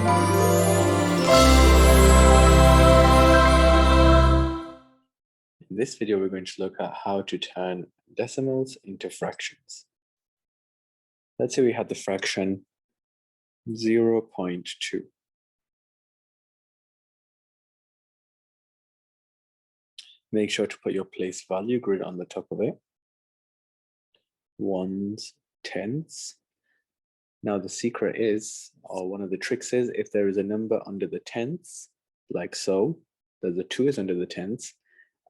In this video, we're going to look at how to turn decimals into fractions. Let's say we had the fraction 0.2. Make sure to put your place value grid on the top of it. Ones, tenths. Now the secret is, or one of the tricks is, if there is a number under the tenths, like so, there's a 2 is under the tenths,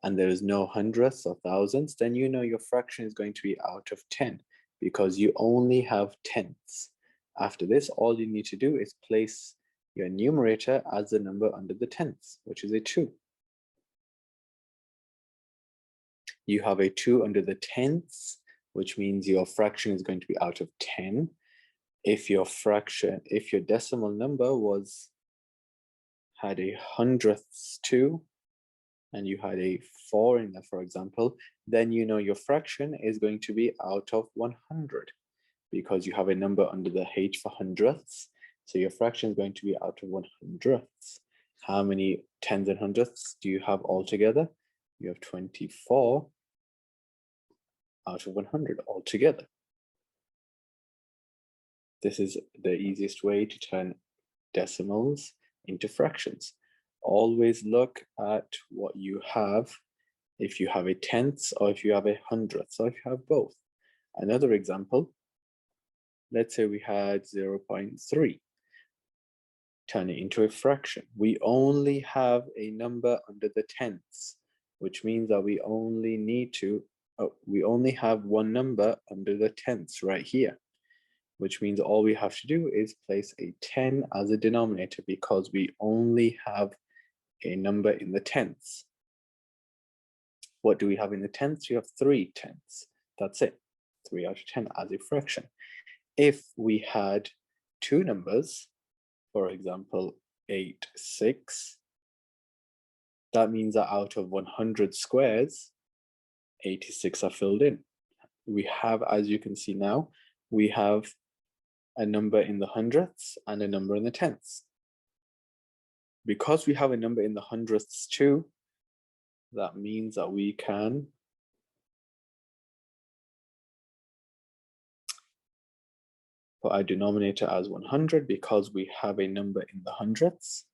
and there is no hundredths or thousandths, then you know your fraction is going to be out of 10 because you only have tenths. After this, all you need to do is place your numerator as the number under the tenths, which is a 2. You have a 2 under the tenths, which means your fraction is going to be out of 10. If your decimal number had a hundredths 2, and you had a 4 in there, for example, then you know your fraction is going to be out of 100 because you have a number under the H for hundredths. So your fraction is going to be out of 100ths. How many tens and hundredths do you have altogether? You have 24 out of 100 altogether. This is the easiest way to turn decimals into fractions. Always look at what you have, if you have a tenths or if you have a hundredths or if you have both. Another example, let's say we had 0.3. Turn it into a fraction. We only have a number under the tenths, which means that we only have one number under the tenths right here, which means all we have to do is place a 10 as a denominator because we only have a number in the tenths. What do we have in the tenths? We have 3 tenths. That's it. 3 out of 10 as a fraction. If we had two numbers, for example, 8, 6, that means that out of 100 squares, 86 are filled in. We have, as you can see now, we have a number in the hundredths and a number in the tenths. Because we have a number in the hundredths too, that means that we can put our denominator as 100 because we have a number in the hundredths.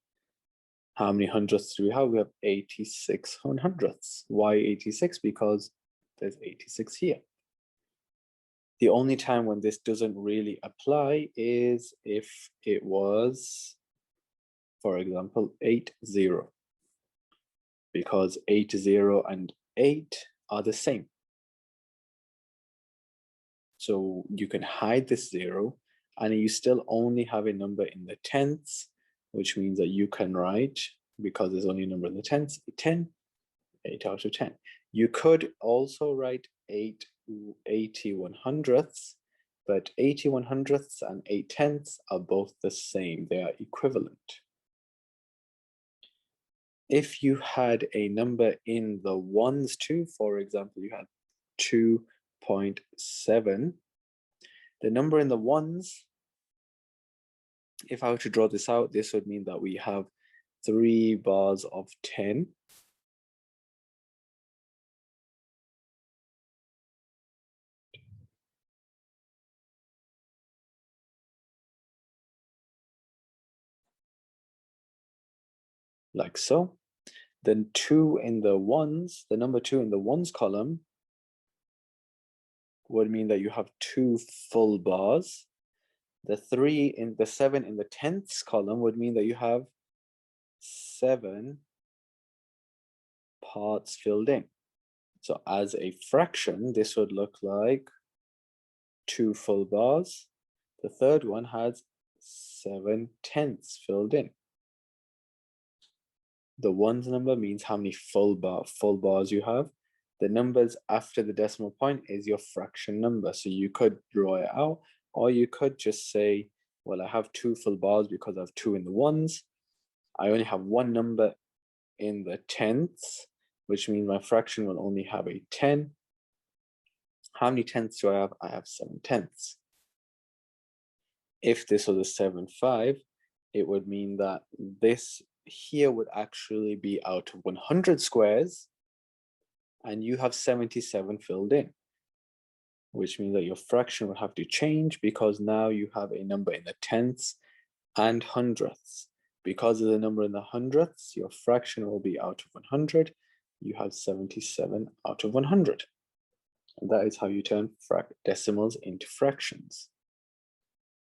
How many hundredths do we have? We have 86 hundredths. Why 86? Because there's 86 here. The only time when this doesn't really apply is if it was, for example, 8, 0. Because 8, 0 and 8 are the same. So you can hide this 0 and you still only have a number in the tenths, which means that you can write, because there's only a number in the tenths, 10, 8 out of 10. You could also write 81 hundredths, but 81 hundredths and 8 tenths are both the same. They are equivalent. If you had a number in the ones too, for example, you had 2.7, the number in the ones, if I were to draw this out, this would mean that we have 3 bars of 10. Like so. Then 2 in the ones, the number 2 in the ones column would mean that you have 2 full bars. The 7 in the tenths column would mean that you have 7 parts filled in. So as a fraction, this would look like 2 full bars. The third one has 7 tenths filled in. The ones number means how many full bars you have. The numbers after the decimal point is your fraction number. So you could draw it out, or you could just say, well, I have 2 full bars because I have 2 in the ones. I only have 1 number in the tenths, which means my fraction will only have a 10. How many tenths do I have? I have 7 tenths. If this was a 7/5, it would mean that this here would actually be out of 100 squares, and you have 77 filled in, which means that your fraction would have to change because now you have a number in the tenths and hundredths. Because of the number in the hundredths, your fraction will be out of 100. You have 77 out of 100. And that is how you turn decimals into fractions.